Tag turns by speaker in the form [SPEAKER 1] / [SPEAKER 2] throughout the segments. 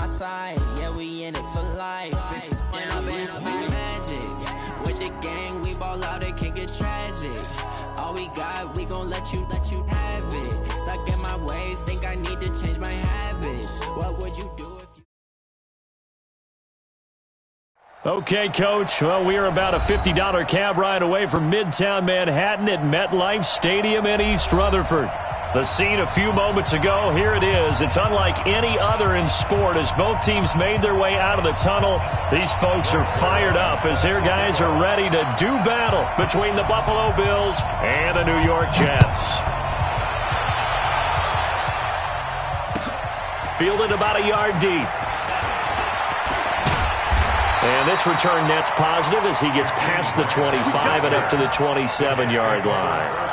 [SPEAKER 1] my side. Yeah, we in it for life. And I've been magic. With the gang, we ball out, it can get tragic. All we got, we gon' let you have it. Stuck in my ways, think I need to change my habits. What would you do if you...
[SPEAKER 2] Okay, Coach. Well, we are about a $50 cab ride away from Midtown Manhattan at MetLife Stadium in East Rutherford. The scene a few moments ago, here it is. It's unlike any other in sport as both teams made their way out of the tunnel. These folks are fired up as their guys are ready to do battle between the Buffalo Bills and the New York Jets. Fielded about a yard deep. And this return net's positive as he gets past the 25 and up to the 27-yard line.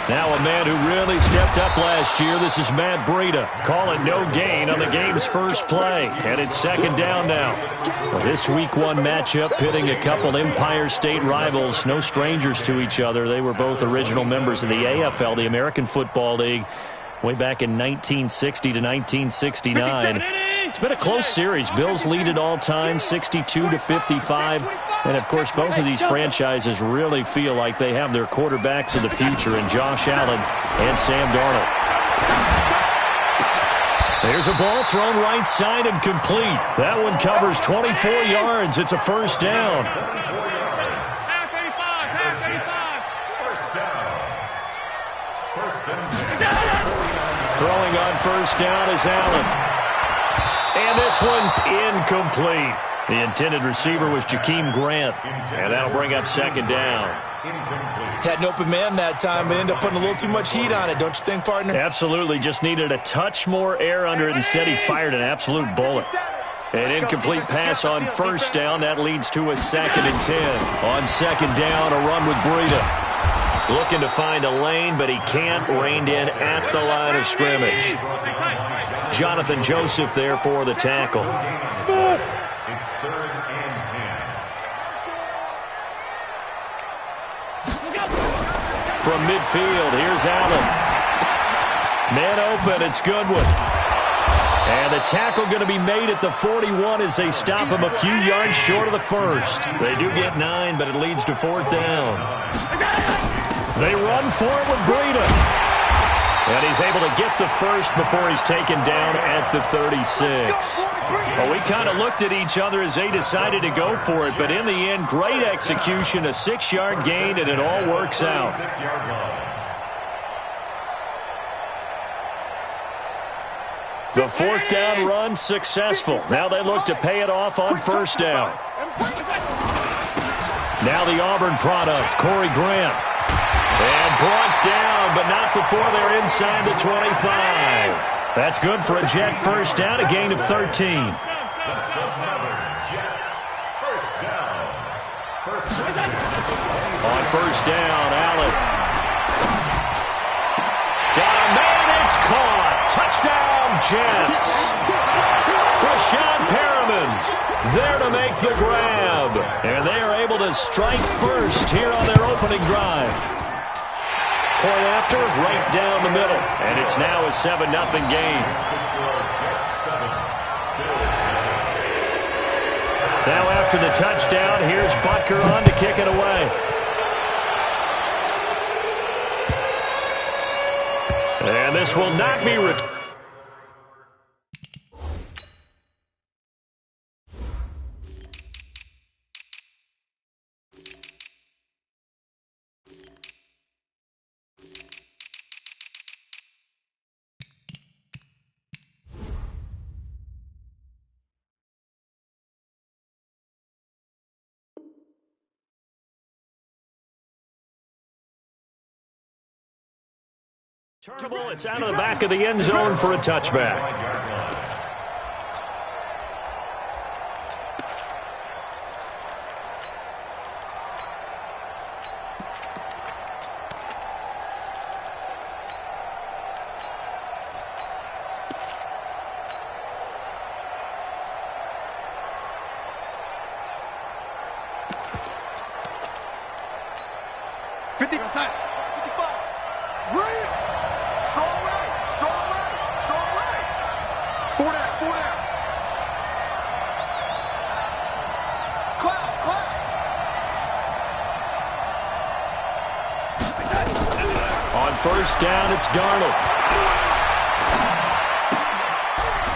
[SPEAKER 2] Now a man who really stepped up last year. This is Matt Breida. Calling no gain on the game's first play. And it's second down now. Well, this Week 1 matchup pitting a couple Empire State rivals. No strangers to each other. They were both original members of the AFL, the American Football League, way back in 1960 to 1969. It's been a close series. Bills lead it all time, 62-55. And, of course, both of these franchises really feel like they have their quarterbacks of the future in Josh Allen and Sam Darnold. There's a ball thrown right side and complete. That one covers 24 yards. It's a first down. Throwing on first down is Allen. And this one's incomplete. The intended receiver was Jakeem Grant, and that'll bring up second down.
[SPEAKER 3] Had an open man that time, but ended up putting a little too much heat on it, don't you think, partner?
[SPEAKER 2] Absolutely. Just needed a touch more air under it. Instead, he fired an absolute bullet. An incomplete pass on first down. That leads to a 2nd and 10. On second down, a run with Breida. Looking to find a lane, but he can't. Reined in at the line of scrimmage. Jonathan Joseph there for the tackle.
[SPEAKER 4] It's 3rd and 10.
[SPEAKER 2] From midfield, here's Allen. Man open, it's Goodwin. And the tackle going to be made at the 41 as they stop him a few yards short of the first. They do get 9, but it leads to 4th down. They run for it with Breida. And he's able to get the first before he's taken down at the 36. Well, we kind of looked at each other as they decided to go for it, but in the end, great execution, a 6-yard gain, and it all works out. The 4th down run successful. Now they look to pay it off on first down. Now the Auburn product, Corey Grant. And brought down, but not before they're inside the 25. That's good for a Jet first down, a gain of 13.
[SPEAKER 4] That's another Jets first down.
[SPEAKER 2] On first down, Allen. Got a man, it's caught. Touchdown, Jets. Rashad Perriman there to make the grab. And they are able to strike first here on their opening drive. Point after, right down the middle. And it's now a 7-0 game. Now after the touchdown, here's Butker on to kick it away. And this will not be returned. Turnable, it's out of the back of the end zone for a touchback. First down, it's Darnold.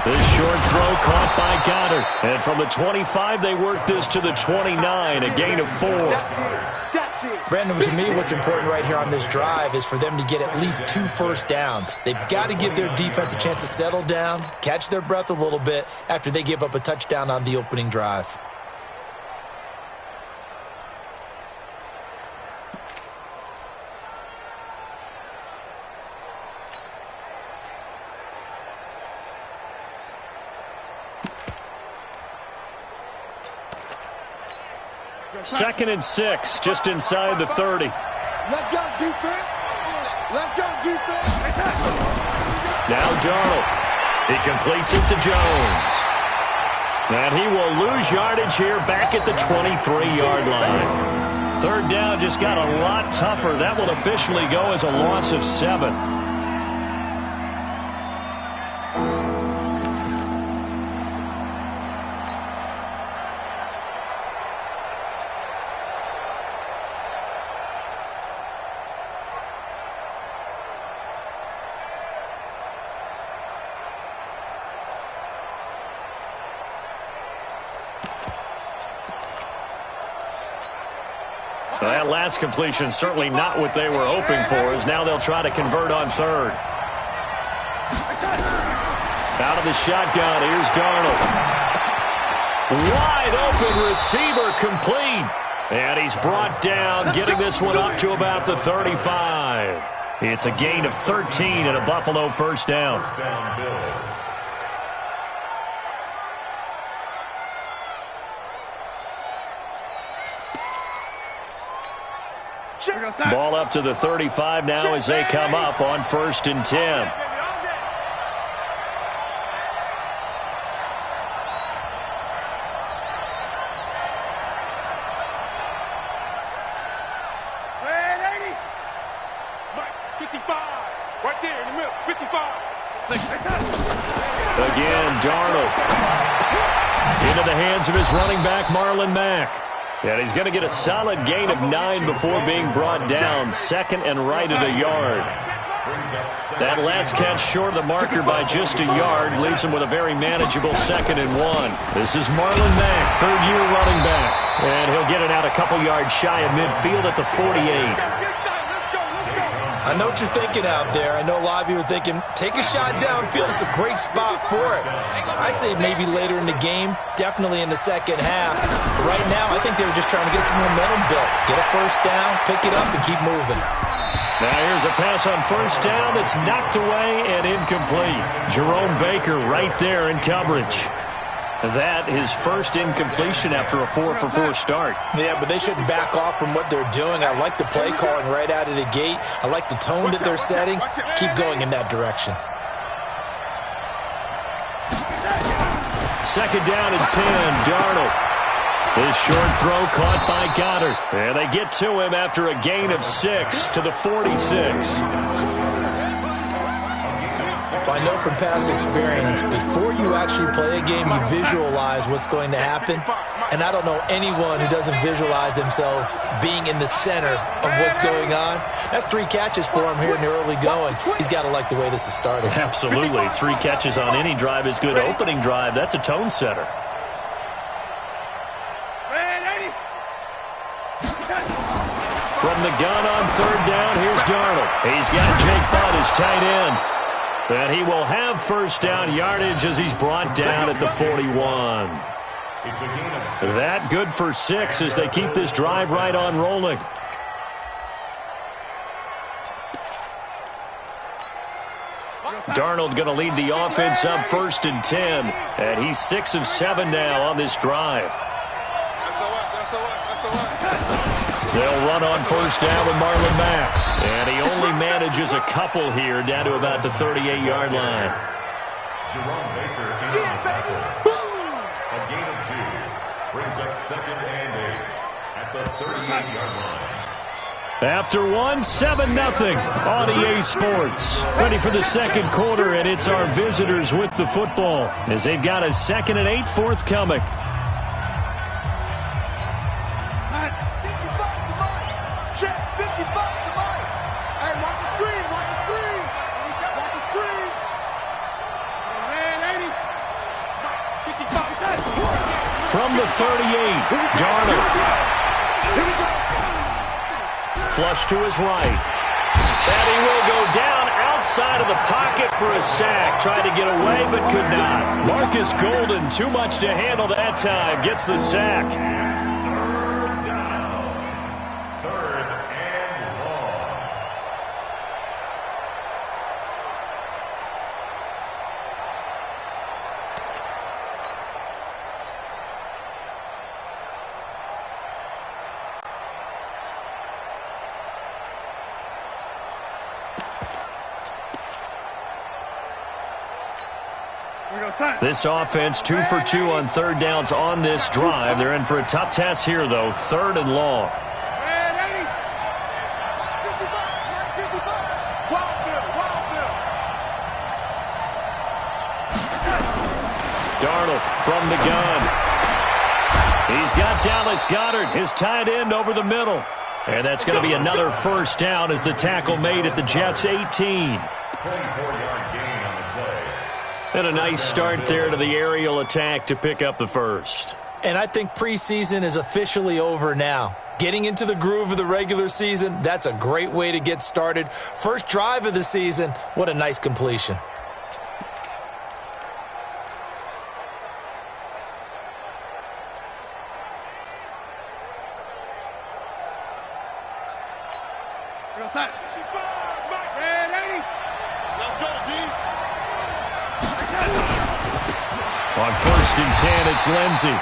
[SPEAKER 2] This short throw caught by Goddard. And from the 25, they work this to the 29, a gain of 4.
[SPEAKER 3] Brandon, to me, what's important right here on this drive is for them to get at least 2 first downs. They've got to give their defense a chance to settle down, catch their breath a little bit after they give up a touchdown on the opening drive.
[SPEAKER 2] Second and 6, just inside the 30.
[SPEAKER 5] Let's go, defense. Let's go, defense.
[SPEAKER 2] Now Darnold. He completes it to Jones. And he will lose yardage here back at the 23-yard line. Third down just got a lot tougher. That will officially go as a loss of 7. That last completion certainly not what they were hoping for, as now they'll try to convert on third. Out of the shotgun, here's Darnold. Wide open receiver complete. And he's brought down, getting this one up to about the 35. It's a gain of 13 and a Buffalo first down.
[SPEAKER 4] First down, Bills.
[SPEAKER 2] Ball up to the 35 now as they come up on 1st and 10. Again, Darnold. Into the hands of his running back, Marlon Mack. And he's going to get a solid gain of 9 before being brought down. Second and right at a yard. That last catch short of the marker by just a yard leaves him with a very manageable 2nd and 1. This is Marlon Mack, third-year running back. And he'll get it out a couple yards shy of midfield at the 48.
[SPEAKER 3] I know what you're thinking out there. I know a lot of you are thinking, take a shot downfield. It's a great spot for it. I'd say maybe later in the game, definitely in the second half. But right now, I think they were just trying to get some momentum built. Get a first down, pick it up, and keep moving.
[SPEAKER 2] Now here's a pass on first down. It's knocked away and incomplete. Jerome Baker right there in coverage. That his first incompletion after a 4-for-4 start.
[SPEAKER 3] Yeah, but they shouldn't back off from what they're doing. I like the play calling right out of the gate. I like the tone that they're setting. Keep going in that direction.
[SPEAKER 2] Second down and 10, Darnold. His short throw caught by Goddard. And they get to him after a gain of 6 to the 46.
[SPEAKER 3] I know from past experience, before you actually play a game, you visualize what's going to happen. And I don't know anyone who doesn't visualize themselves being in the center of what's going on. That's 3 catches for him here in the early going. He's got to like the way this is starting.
[SPEAKER 2] Absolutely. 3 catches on any drive is good. Opening drive, that's a tone setter. From the gun on third down, here's Darnold. He's got Jake Butt, his tight end. And he will have first down yardage as he's brought down at the 41. That good for 6 as they keep this drive right on rolling. Darnold going to lead the offense up 1st and 10. And he's 6 of 7 now on this drive. They'll run on 1st down with Marlon Mack. And he only manages a couple here down to about the 38-yard line.
[SPEAKER 4] Jerome Baker in on the tackle. A gain of 2. Brings up 2nd and 8 at the 38-yard line.
[SPEAKER 2] After 1, 7-0 on EA Sports. Ready for the second quarter, and it's our visitors with the football as they've got a 2nd and 8 forthcoming. From the 38, Darnold. Flush to his right. And he will go down outside of the pocket for a sack. Tried to get away, but could not. Marcus Golden, too much to handle that time. Gets the sack.
[SPEAKER 4] Third down. 3rd and long.
[SPEAKER 2] This offense 2 for 2 on 3rd downs on this drive. They're in for a tough test here, though. 3rd and long. Darnold from the gun. He's got Dallas Goedert, his tight end, over the middle. And that's going to be another 1st down as the tackle made at the Jets' 18.
[SPEAKER 4] 24-yard gain on the play.
[SPEAKER 2] And a nice start there to the aerial attack to pick up the 1st.
[SPEAKER 3] And I think preseason is officially over now. Getting into the groove of the regular season, that's a great way to get started. First drive of the season, what a nice completion.
[SPEAKER 2] On 1st and 10, it's Lindsey.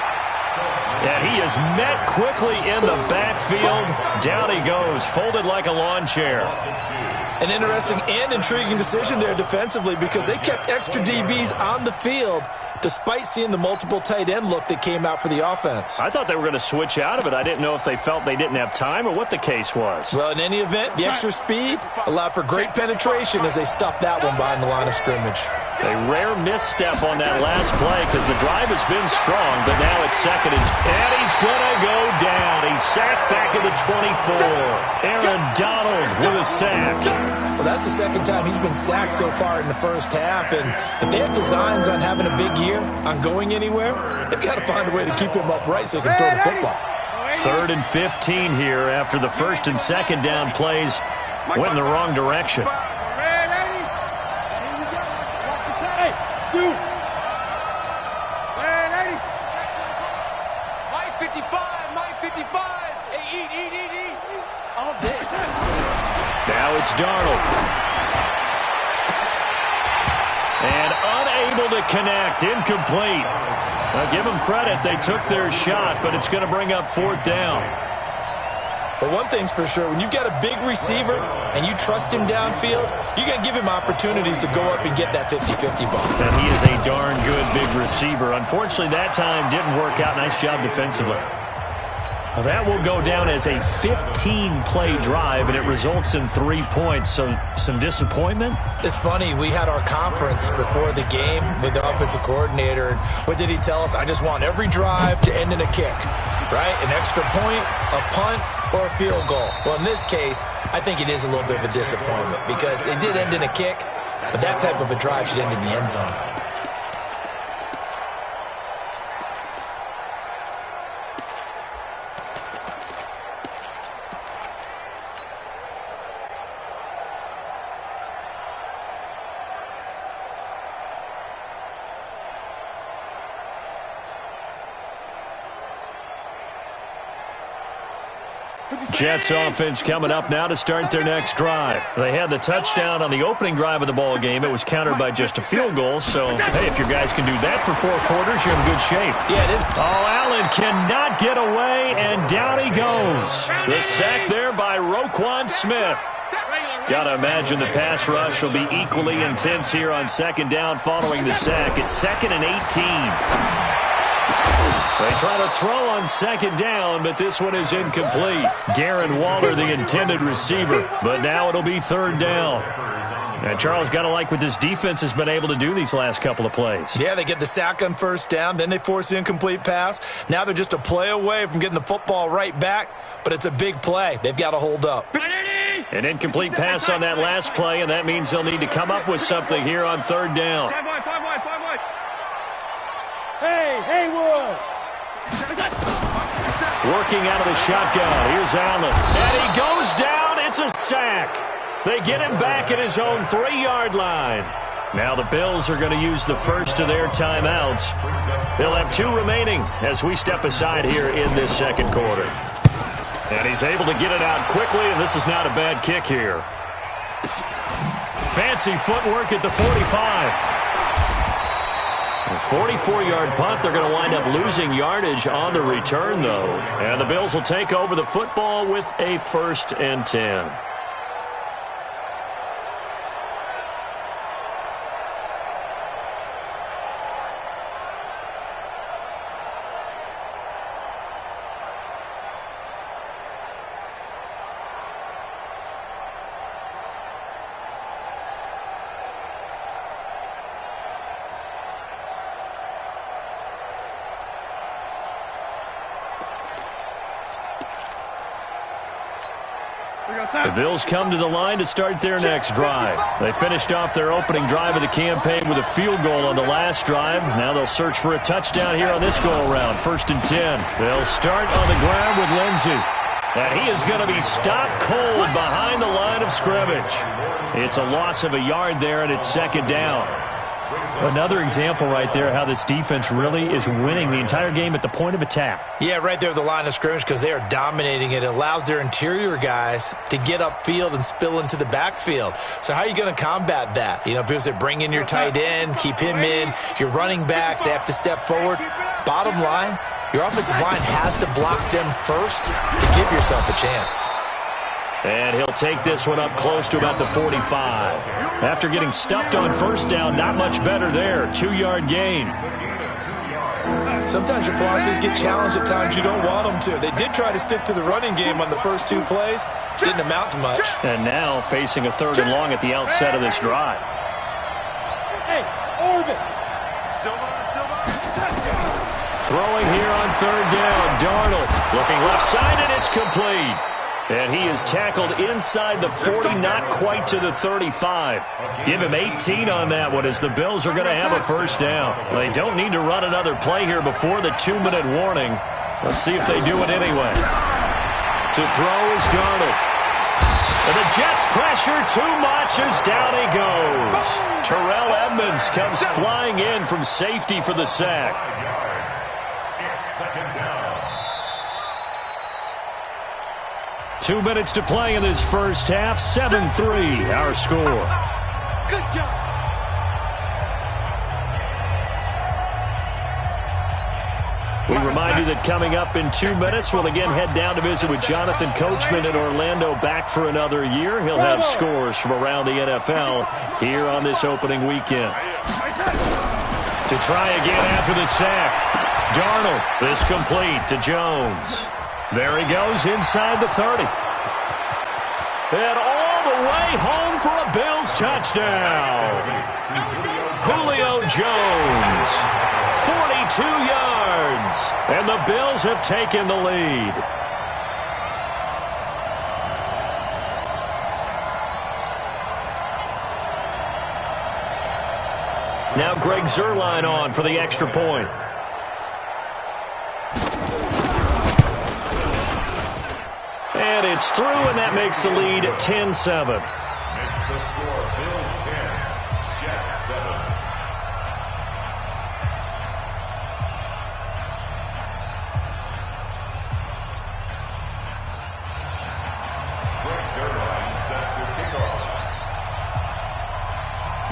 [SPEAKER 2] And he is met quickly in the backfield. Down he goes, folded like a lawn chair.
[SPEAKER 3] An interesting and intriguing decision there defensively because they kept extra DBs on the field despite seeing the multiple tight end look that came out for the offense.
[SPEAKER 2] I thought they were going to switch out of it. I didn't know if they felt they didn't have time or what the case was.
[SPEAKER 3] Well, in any event, the extra speed allowed for great penetration as they stuffed that one behind the line of scrimmage.
[SPEAKER 2] A rare misstep on that last play because the drive has been strong, but now it's 2nd and he's going to go down. He's sacked back at the 24. Aaron Donald with a sack.
[SPEAKER 3] Well, that's the 2nd time he's been sacked so far in the first half, and if they have designs on having a big year, on going anywhere, they've got to find a way to keep him upright so he can throw the football.
[SPEAKER 2] 3rd and 15 here after the 1st and 2nd down plays went in the wrong direction. Now it's Darnold. And unable to connect. Incomplete. Now give them credit. They took their shot, but it's going to bring up 4th down.
[SPEAKER 3] But one thing's for sure, when you've got a big receiver and you trust him downfield, you're going to give him opportunities to go up and get that 50-50 ball.
[SPEAKER 2] And he is a darn good big receiver. Unfortunately, that time didn't work out. Nice job defensively. Well, that will go down as a 15-play drive, and it results in 3 points. So some disappointment?
[SPEAKER 3] It's funny. We had our conference before the game with the offensive coordinator, and what did he tell us? I just want every drive to end in a kick, right? An extra point, a punt, or a field goal. Well, in this case, I think it is a little bit of a disappointment because it did end in a kick, but that type of a drive should end in the end zone.
[SPEAKER 2] Jets offense coming up now to start their next drive. They had the touchdown on the opening drive of the ball game. It was countered by just a field goal. So, hey, if your guys can do that for 4 quarters, you're in good shape.
[SPEAKER 3] Yeah, it is.
[SPEAKER 2] Oh, Allen cannot get away, and down he goes. The sack there by Roquan Smith. Got to imagine the pass rush will be equally intense here on second down following the sack. It's 2nd and 18. They try to throw on second down, but this one is incomplete. Darren Waller, the intended receiver, but now it'll be 3rd down. And Charles, got to like what this defense has been able to do these last couple of plays.
[SPEAKER 3] Yeah, they get the sack on 1st down, then they force the incomplete pass. Now they're just a play away from getting the football right back, but it's a big play. They've got to hold up.
[SPEAKER 2] An incomplete pass on that last play, and that means they'll need to come up with something here on 3rd down.
[SPEAKER 5] Hey, Haywood!
[SPEAKER 2] Working out of the shotgun. Here's Allen. And he goes down. It's a sack. They get him back at his own 3-yard line. Now the Bills are going to use the first of their timeouts. They'll have 2 remaining as we step aside here in this 2nd quarter. And he's able to get it out quickly, and this is not a bad kick here. Fancy footwork at the 45. A 44-yard punt. They're going to wind up losing yardage on the return, though. And the Bills will take over the football with a 1st and 10. The Bills come to the line to start their next drive. They finished off their opening drive of the campaign with a field goal on the last drive. Now they'll search for a touchdown here on this go-around. 1st and 10. They'll start on the ground with Lindsey. And he is going to be stopped cold behind the line of scrimmage. It's a loss of a yard there, and it's 2nd down. Another example right there how this defense really is winning the entire game at the point of attack.
[SPEAKER 3] Yeah, right there at the line of scrimmage because they are dominating it. It allows their interior guys to get upfield and spill into the backfield. So how are you going to combat that? You know, because they bring in your tight end, keep him in. Your running backs, they have to step forward. Bottom line, your offensive line has to block them first to give yourself a chance.
[SPEAKER 2] And he'll take this one up close to about the 45. After getting stuffed on 1st down, not much better there. 2-yard gain.
[SPEAKER 3] Sometimes your philosophies get challenged at times you don't want them to. They did try to stick to the running game on the first 2 plays. Didn't amount to much.
[SPEAKER 2] And now facing a 3rd and long at the outset of this drive.
[SPEAKER 5] Hey, Orbit!
[SPEAKER 2] Throwing here on 3rd down. Darnold looking left side, and it's complete. And he is tackled inside the 40, not quite to the 35. Give him 18 on that one as the Bills are going to have a 1st down. They don't need to run another play here before the 2-minute warning. Let's see if they do it anyway. To throw is Darnold. And the Jets pressure too much as down he goes. Terrell Edmonds comes flying in from safety for the sack.
[SPEAKER 4] It's 2nd down.
[SPEAKER 2] 2 minutes to play in this first half. 7-3, our score.
[SPEAKER 5] Good job.
[SPEAKER 2] We remind you that coming up in 2 minutes, we'll again head down to visit with Jonathan Coachman in Orlando, back for another year. He'll have scores from around the NFL here on this opening weekend. To try again after the sack. Darnold, this complete to Jones. There he goes inside the 30. And all the way home for a Bills touchdown. Julio Jones, 42 yards. And the Bills have taken the lead. Now Greg Zuerlein on for the extra point. And it's through, and that makes the lead 10-7.
[SPEAKER 4] Makes the score Bills 10, Jets 7.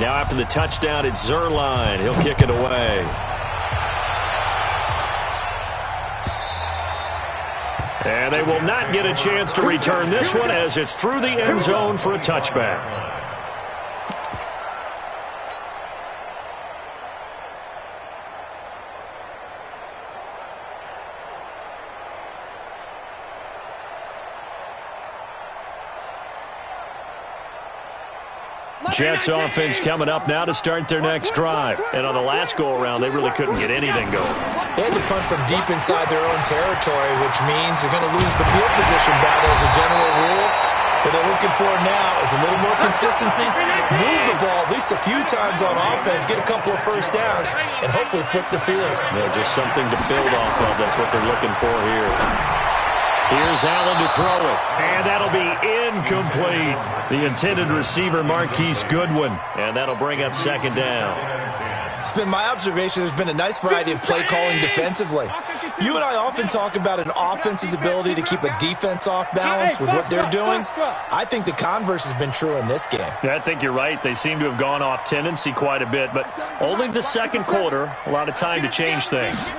[SPEAKER 2] Now after the touchdown, it's Zerline. He'll kick it away. And they will not get a chance to return this one as it's through the end zone for a touchback. Jets offense coming up now to start their next drive. And on the last go-around, they really couldn't get anything going.
[SPEAKER 3] They had to punt from deep inside their own territory, which means they're going to lose the field position battle as a general rule. What they're looking for now is a little more consistency, move the ball at least a few times on offense, get a couple of first downs, and hopefully flip the field.
[SPEAKER 2] Yeah, just something to build off of. That's what they're looking for here. Here's Allen to throw it, and that'll be incomplete. The intended receiver, Marquise Goodwin, and that'll bring up second down.
[SPEAKER 3] It's been my observation there's been a nice variety of play calling defensively. You and I often talk about an offense's ability to keep a defense off balance with what they're doing. I think the converse has been true in this game.
[SPEAKER 2] Yeah, I think you're right. They seem to have gone off tendency quite a bit, but only the second quarter, a lot of time to change things.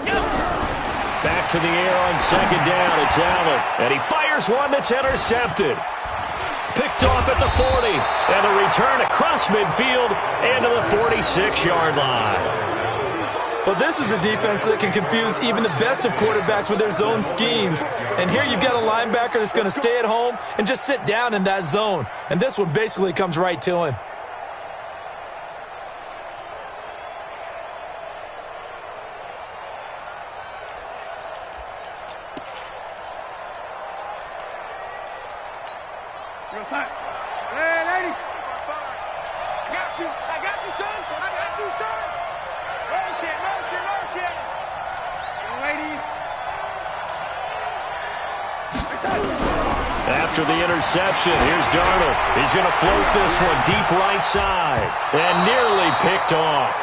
[SPEAKER 2] Back to the air on second down. It's Allen. And he fires one that's intercepted. Picked off at the 40. And a return across midfield and to the 46-yard line.
[SPEAKER 3] Well, this is a defense that can confuse even the best of quarterbacks with their zone schemes. And here you've got a linebacker that's going to stay at home and just sit down in that zone. And this one basically comes right to him.
[SPEAKER 5] Hey, lady. I got you, son. I got you, son. Motion. Lady.
[SPEAKER 2] After the interception, here's Darnold. He's going to float this one deep right side. And nearly picked off.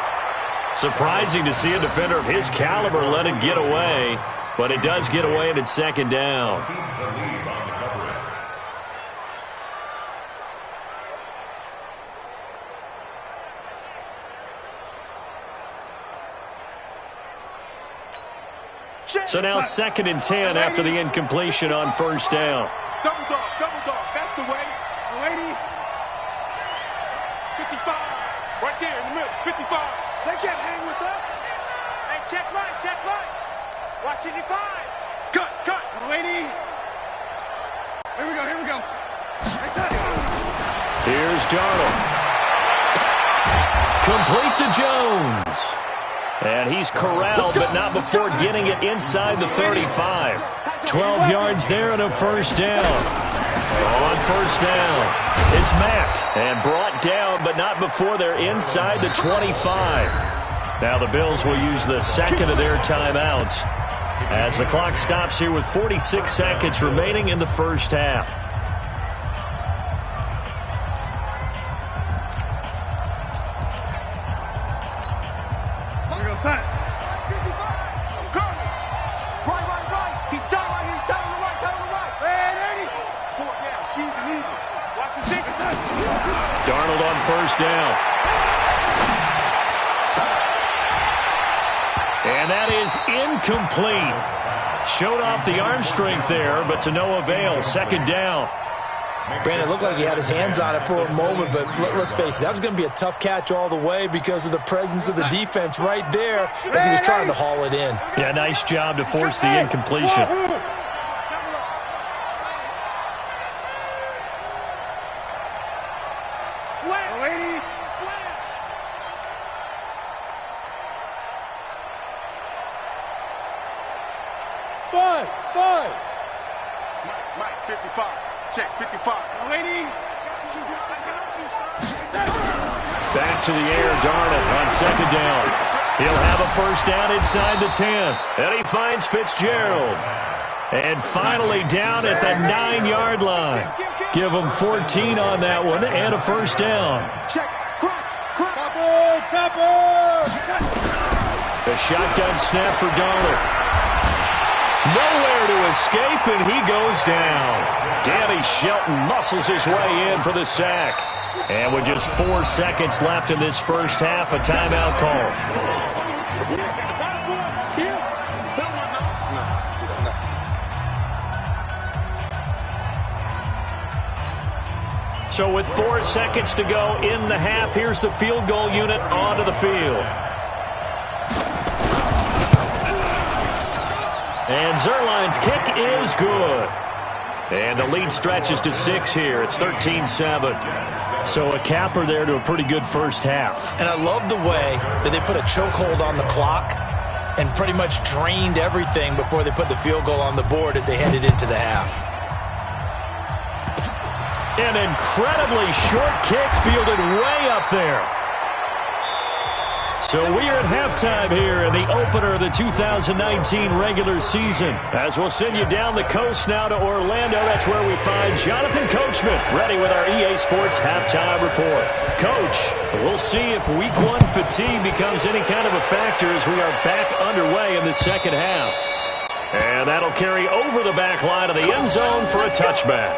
[SPEAKER 2] Surprising to see a defender of his caliber let it get away. But it does get away and it's second down. So now 2nd and 10 after the incompletion on first down.
[SPEAKER 5] Double dog. That's the way. Lady. 55. Right there in the middle. 55. They can't hang with us. Hey, check right. Watch it, 5. Cut. Lady. Here we go.
[SPEAKER 2] Here's Darnold. Complete to Jones. And he's corralled, but not before getting it inside the 35. 12 yards there and a first down. On first down, it's Mack. And brought down, but not before they're inside the 25. Now the Bills will use the second of their timeouts as the clock stops here with 46 seconds remaining in the first half.
[SPEAKER 5] Right. He's telling the right. Hey, 80. 4 down. Easy. Watch the second.
[SPEAKER 2] Darnold on first down. And that is incomplete. Showed off the arm strength there, but to no avail. Second down.
[SPEAKER 3] Brandon, it looked like he had his hands on it for a moment, but let's face it, that was going to be a tough catch all the way because of the presence of the defense right there as he was trying to haul it in.
[SPEAKER 2] Yeah, nice job to force the incompletion.
[SPEAKER 5] Slam, lady. Slam. Five. Mike, 55. Check, 55. Lady.
[SPEAKER 2] Back to the air, Darnold on second down. He'll have a first down inside the 10. And he finds Fitzgerald. And finally down at the 9-yard line. Give him 14 on that one and a first down.
[SPEAKER 5] Check, crunch.
[SPEAKER 2] Topper. The shotgun snap for Darnold. Nowhere to escape, and he goes down. Danny Shelton muscles his way in for the sack. And with just 4 seconds left in this first half, a timeout call. So with 4 seconds to go in the half, here's the field goal unit onto the field. And Zerline's kick is good. And the lead stretches to 6 here. It's 13-7. So a capper there to a pretty good first half.
[SPEAKER 3] And I love the way that they put a chokehold on the clock and pretty much drained everything before they put the field goal on the board as they headed into the half.
[SPEAKER 2] An incredibly short kick fielded way up there. So we are at halftime here in the opener of the 2019 regular season. As we'll send you down the coast now to Orlando, that's where we find Jonathan Coachman, ready with our EA Sports halftime report. Coach, we'll see if Week 1 fatigue becomes any kind of a factor as we are back underway in the second half. And that'll carry over the back line of the end zone for a touchback.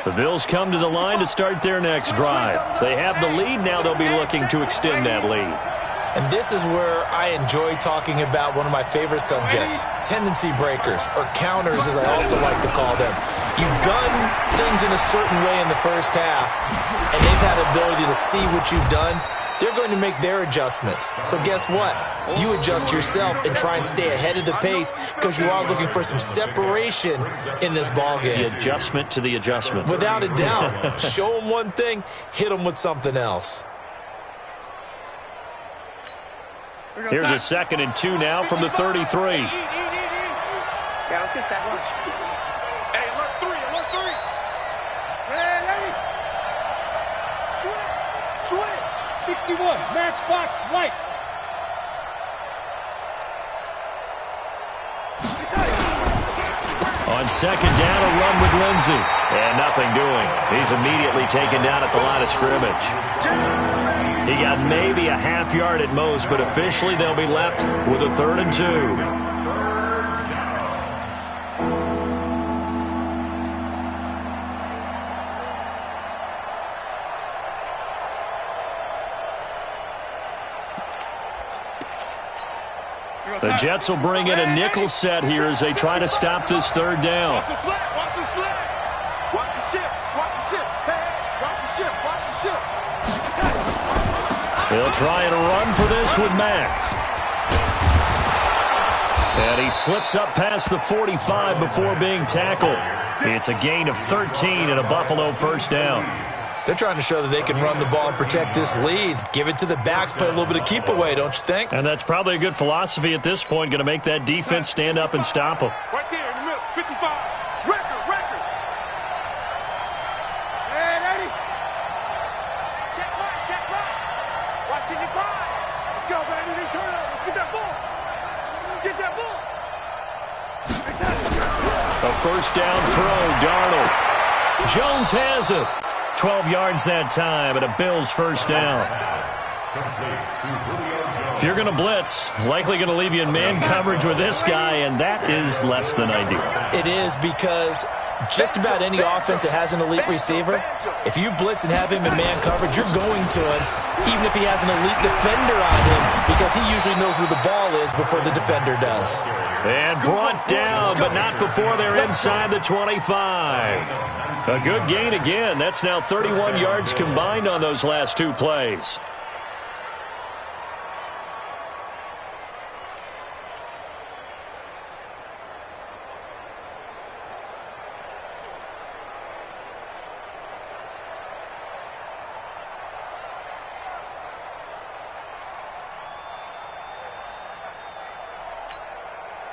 [SPEAKER 2] The Bills come to the line to start their next drive. They have the lead. Now they'll be looking to extend that lead.
[SPEAKER 3] And this is where I enjoy talking about one of my favorite subjects, tendency breakers, or counters as I also like to call them. You've done things in a certain way in the first half, and they've had the ability to see what you've done. They're going to make their adjustments. So guess what? You adjust yourself and try and stay ahead of the pace because you are looking for some separation in this ball game.
[SPEAKER 2] The adjustment to the adjustment.
[SPEAKER 3] Without a doubt. Show them one thing, hit them with something else.
[SPEAKER 2] Here's a 2nd and 2 now from the 33.
[SPEAKER 5] Yeah, let's get sack lunch. Hey, alert 3, alert 3. Ready? Switch. 61, matchbox lights.
[SPEAKER 2] On 2nd down, a run with Lindsey. And nothing doing. He's immediately taken down at the line of scrimmage. He got maybe a half yard at most, but officially they'll be left with a 3rd and 2. The Jets will bring in a nickel set here as they try to stop this 3rd down.
[SPEAKER 5] Watch the slap, watch the slap. Watch the ship, watch the ship. Hey, watch the ship, watch the ship.
[SPEAKER 2] He'll try and run for this with Mack. And he slips up past the 45 before being tackled. It's a gain of 13 and a Buffalo 1st down.
[SPEAKER 3] They're trying to show that they can run the ball and protect this lead. Give it to the backs, play a little bit of keep away, don't you think?
[SPEAKER 2] And that's probably a good philosophy at this point, going to make that defense stand up and stop them.
[SPEAKER 5] Right there in the middle, 55. Record. Hey, ready? Check right. Watching the five. Let's go, baby. They turn over. Get that ball. Get that ball.
[SPEAKER 2] A 1st down throw, Darnold. Jones has it. 12 yards that time, and a Bills 1st down. If you're going to blitz, likely going to leave you in man coverage with this guy, and that is less than ideal.
[SPEAKER 3] It is because just about any offense that has an elite receiver, if you blitz and have him in man coverage, you're going to him, even if he has an elite defender on him, because he usually knows where the ball is before the defender does.
[SPEAKER 2] And brought down, but not before they're inside the 25. A good gain again. That's now 31 yards combined on those last 2 plays.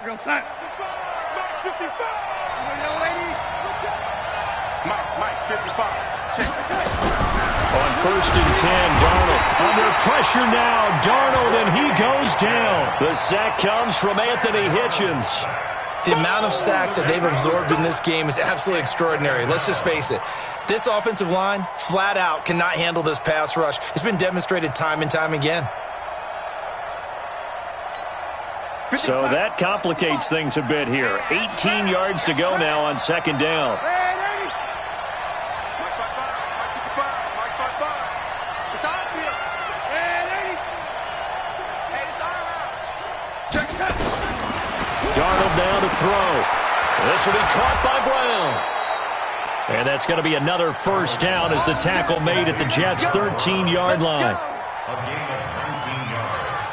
[SPEAKER 5] We're going to sack. 55. Young lady. Mike, 55. Check.
[SPEAKER 2] On 1st and 10, Darnold under pressure now. Darnold, and he goes down. The sack comes from Anthony Hitchens.
[SPEAKER 3] The amount of sacks that they've absorbed in this game is absolutely extraordinary. Let's just face it. This offensive line, flat out, cannot handle this pass rush. It's been demonstrated time and time again.
[SPEAKER 2] So that complicates things a bit here. 18 yards to go now on 2nd down. Darnold now to throw. This will be caught by Brown. And that's going to be another 1st down as the tackle made at the Jets' 13-yard line.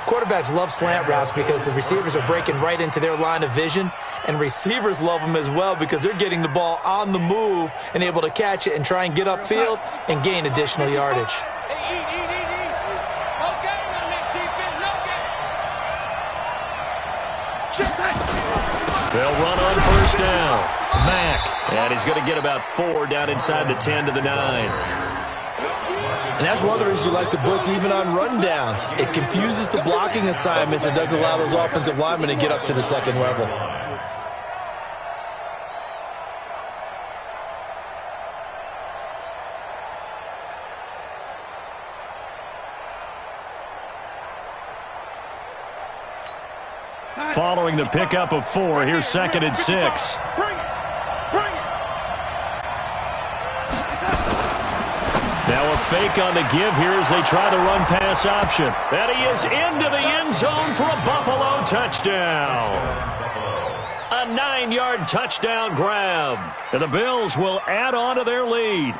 [SPEAKER 3] Quarterbacks love slant routes because the receivers are breaking right into their line of vision, and receivers love them as well because they're getting the ball on the move and able to catch it and try and get upfield and gain additional yardage.
[SPEAKER 2] They'll run on 1st down. Mack, and he's going to get about 4 down inside the 10 to the 9.
[SPEAKER 3] And that's one of the reasons you like to blitz even on rundowns. It confuses the blocking assignments and doesn't allow those offensive linemen to get up to the 2nd level.
[SPEAKER 2] Following the pickup of 4, here's 2nd and 6. Now a fake on the give here as they try the run-pass option. And he is into the end zone for a Buffalo touchdown. A 9-yard touchdown grab. And the Bills will add on to their lead.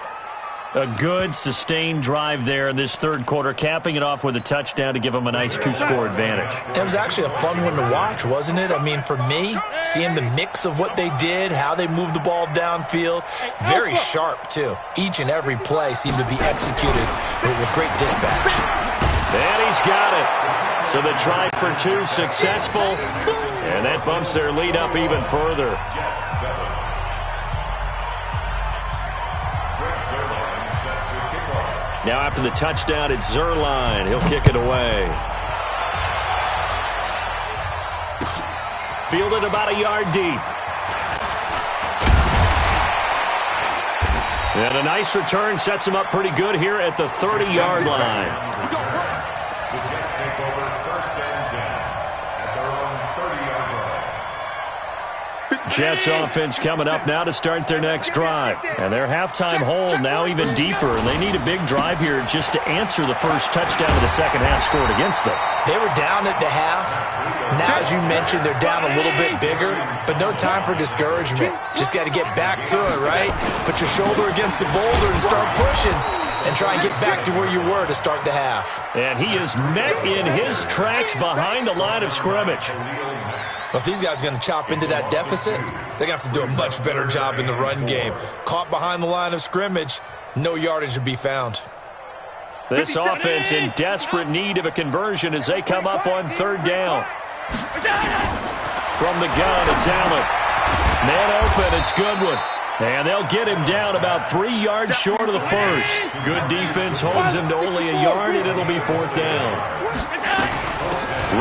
[SPEAKER 2] A good, sustained drive there in this 3rd quarter, capping it off with a touchdown to give them a nice 2-score advantage.
[SPEAKER 3] It was actually a fun one to watch, wasn't it? I mean, for me, seeing the mix of what they did, how they moved the ball downfield, very sharp, too. Each and every play seemed to be executed with great dispatch.
[SPEAKER 2] And he's got it. So the try for 2 successful, and that bumps their lead up even further. Now after the touchdown, it's Zerline. He'll kick it away. Fielded about a yard deep. And a nice return sets him up pretty good here at the 30-yard line.
[SPEAKER 4] The Jets take over 1st and 10 at their own 30-yard line.
[SPEAKER 2] Jets offense coming up now to start their next drive. And their halftime hole now even deeper. And they need a big drive here just to answer the first touchdown of the second half scored against them.
[SPEAKER 3] They were down at the half. Now, as you mentioned, they're down a little bit bigger, but no time for discouragement. Just got to get back to it, right? Put your shoulder against the boulder and start pushing and try and get back to where you were to start the half.
[SPEAKER 2] And he is met in his tracks behind the line of scrimmage.
[SPEAKER 3] But if these guys are going to chop into that deficit, they're going to have to do a much better job in the run game. Caught behind the line of scrimmage, no yardage to be found.
[SPEAKER 2] This offense in desperate need of a conversion as they come up on 3rd down. From the gun, it's Allen. Man open, it's Goodwin. And they'll get him down about 3 yards short of the first. Good defense holds him to only a yard, and it'll be 4th down.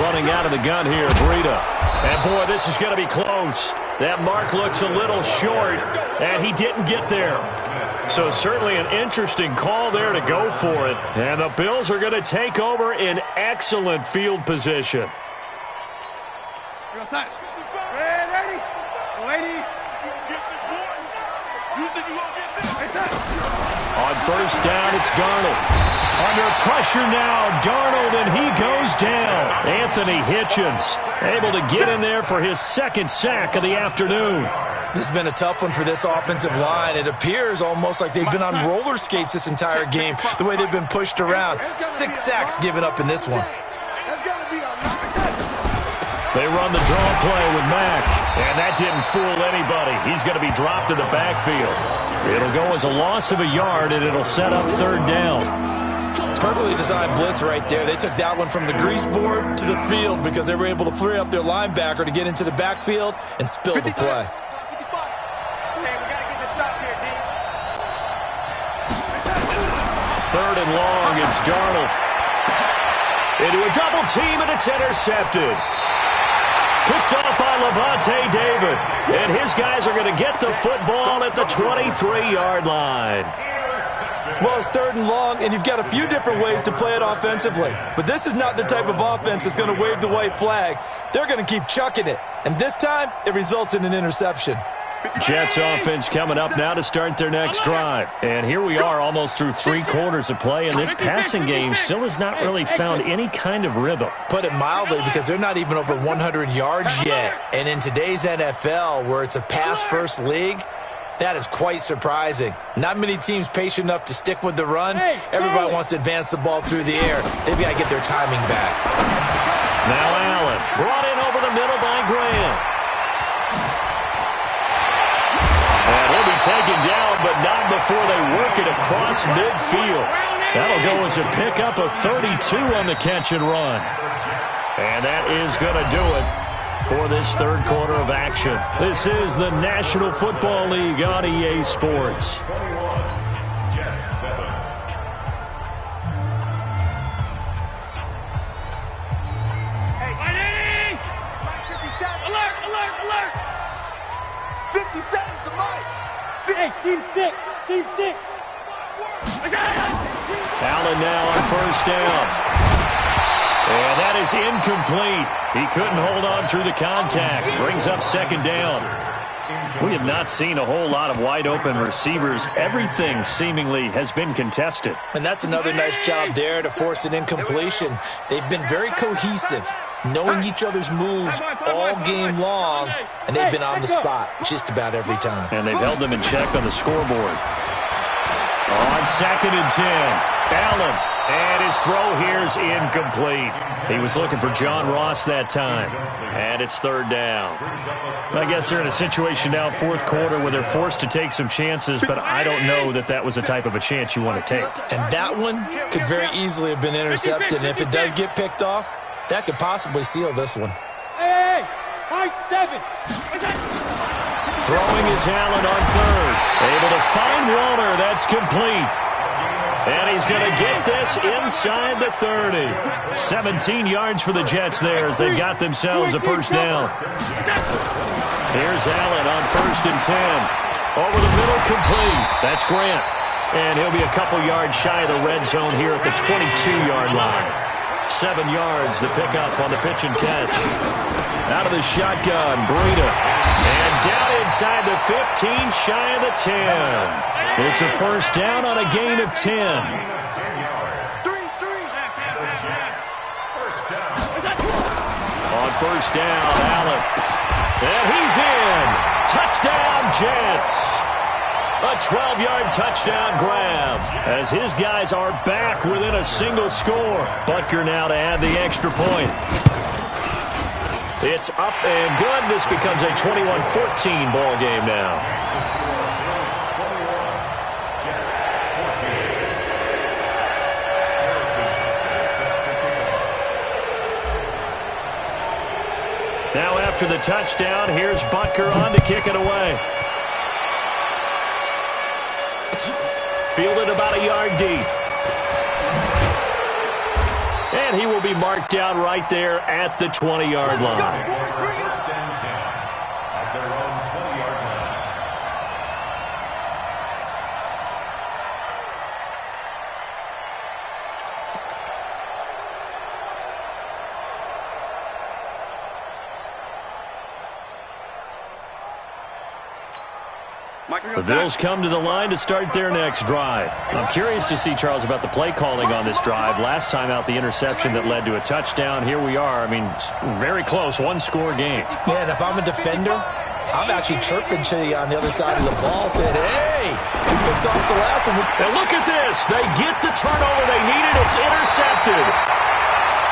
[SPEAKER 2] Running out of the gun here, Breida. And, boy, this is going to be close. That mark looks a little short, and he didn't get there. So certainly an interesting call there to go for it. And the Bills are going to take over in excellent field position. On 1st down, it's Darnold. Under pressure now, Darnold, and he goes down. Anthony Hitchens able to get in there for his 2nd sack of the afternoon.
[SPEAKER 3] This has been a tough one for this offensive line. It appears almost like they've been on roller skates this entire game, the way they've been pushed around. 6 sacks given up in this one.
[SPEAKER 2] They run the draw play with Mack, and that didn't fool anybody. He's going to be dropped in the backfield. It'll go as a loss of a yard, and it'll set up 3rd down.
[SPEAKER 3] Perfectly designed blitz right there. They took that one from the grease board to the field because they were able to free up their linebacker to get into the backfield and spill the play.
[SPEAKER 2] 3rd and long. It's Darnold. Into a double team, and it's intercepted. Picked off by Levante David. And his guys are going to get the football at the 23-yard line.
[SPEAKER 3] Well, it's 3rd and long, and you've got a few different ways to play it offensively. But this is not the type of offense that's going to wave the white flag. They're going to keep chucking it. And this time, it results in an interception.
[SPEAKER 2] Jets offense coming up now to start their next drive. And here we are almost through 3 quarters of play, and this passing game still has not really found any kind of rhythm.
[SPEAKER 3] Put it mildly, because they're not even over 100 yards yet. And in today's NFL, where it's a pass-first league, that is quite surprising. Not many teams patient enough to stick with the run. Everybody wants to advance the ball through the air. They've got to get their timing back.
[SPEAKER 2] Now Allen, brought in over the middle by Graham. And he'll be taken down, but not before they work it across midfield. That'll go as a pickup of 32 on the catch and run. And that is going to do it for this 3rd quarter of action. This is the National Football League on EA Sports.
[SPEAKER 5] Hey, 57. Alert, alert, alert. 57's the mic. Hey, team 6, team 6.
[SPEAKER 2] Allen now on 1st down. And that is incomplete. He couldn't hold on through the contact. Brings up 2nd down. We have not seen a whole lot of wide-open receivers. Everything seemingly has been contested.
[SPEAKER 3] And that's another nice job there to force an incompletion. They've been very cohesive, knowing each other's moves all game long, and they've been on the spot just about every time.
[SPEAKER 2] And they've held them in check on the scoreboard. On 2nd and 10, Allen, and his throw here's incomplete. He was looking for John Ross that time, and it's 3rd down. I guess they're in a situation now, 4th quarter, where they're forced to take some chances, but I don't know that that was the type of a chance you want to take.
[SPEAKER 3] And that one could very easily have been intercepted, and if it does get picked off, that could possibly seal this one.
[SPEAKER 5] Hey, high 7.
[SPEAKER 2] Throwing is Allen on 3rd. Able to find Walter. That's complete. And he's going to get this inside the 30. 17 yards for the Jets there as they got themselves a 1st down. Here's Allen on 1st and 10. Over the middle, complete. That's Grant. And he'll be a couple yards shy of the red zone here at the 22-yard line. 7 yards, the pickup on the pitch and catch. Out of the shotgun, Breida. And down inside the 15, shy of the 10. It's a 1st down on a gain of 10.
[SPEAKER 5] 3-3.
[SPEAKER 2] On 1st down, Allen. And he's in. Touchdown, Jets. A 12-yard touchdown grab as his guys are back within a single score. Butker now to add the extra point. It's up and good. This becomes a 21-14 ball game now. Now after the touchdown, here's Butker on to kick it away. Fielded about a yard deep. And he will be marked down right there at the 20-yard line. The Bills come to the line to start their next drive. I'm curious to see, Charles, about the play calling on this drive. Last time out, the interception that led to a touchdown. Here we are. I mean, very close, 1-score game.
[SPEAKER 3] Yeah, and if I'm a defender, I'm actually chirping to you on the other side of the ball, saying, hey, we picked off the last one.
[SPEAKER 2] And look at this. They get the turnover they needed. It's intercepted.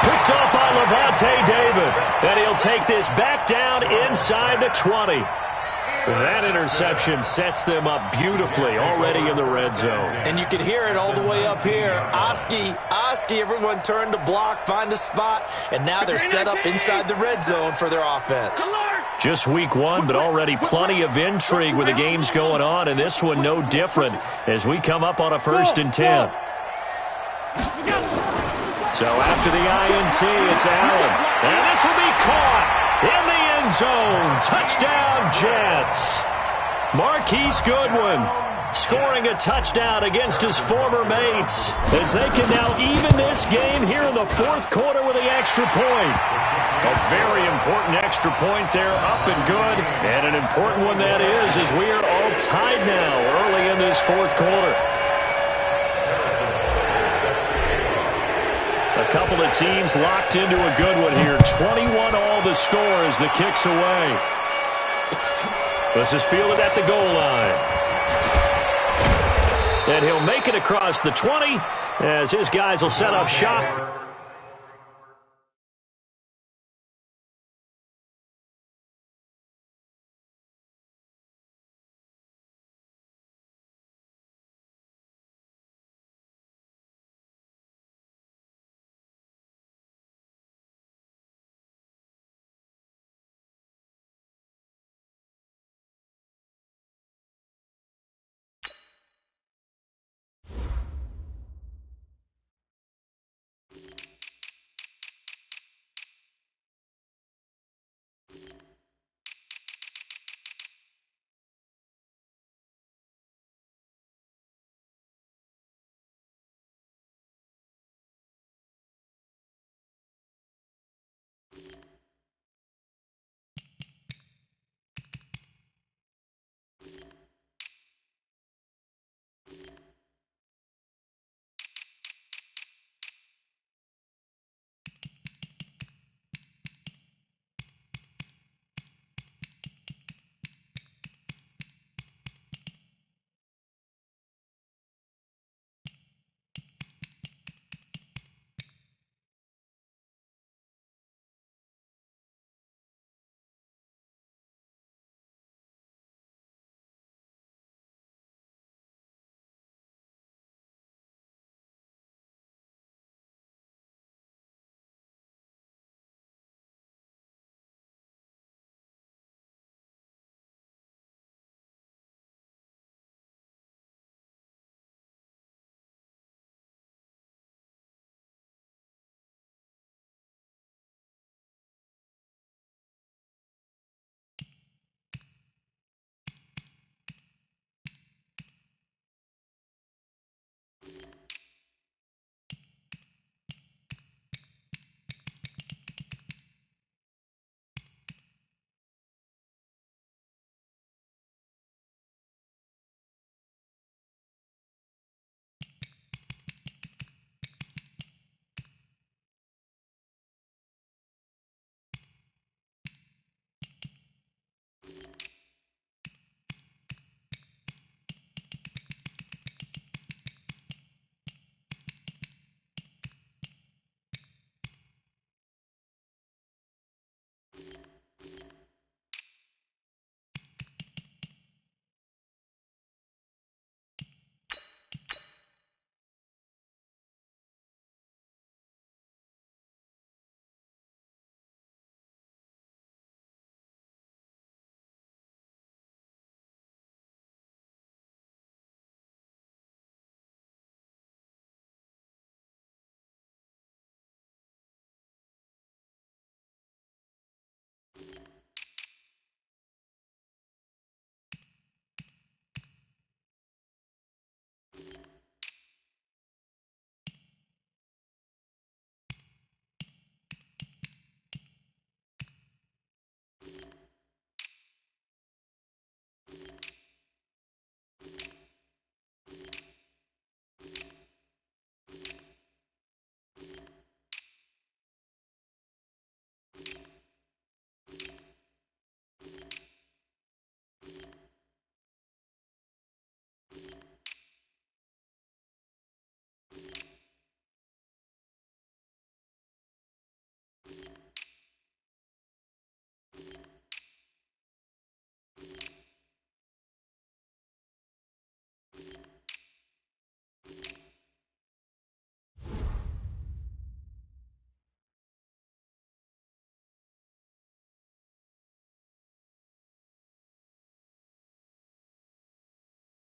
[SPEAKER 2] Picked off by Levante David. And he'll take this back down inside the 20. That interception sets them up beautifully already in the red zone.
[SPEAKER 3] And you can hear it all the way up here. Oski, everyone turned to block, find a spot, and now they're set up inside the red zone for their offense.
[SPEAKER 2] Just week 1, but already plenty of intrigue with the games going on, and this one no different as we come up on a 1st and 10. So after the INT, it's Allen. And this will be caught in the end zone. Touchdown, Jets. Marquise Goodwin scoring a touchdown against his former mates as they can now even this game here in the fourth quarter with the extra point. A very important extra point there, up and good. And an important one that is, as we are all tied now early in this fourth quarter. A couple of teams locked into a good one here. 21 all the score as the kick's away. This is fielded at the goal line. And he'll make it across the 20 as his guys will set up shop.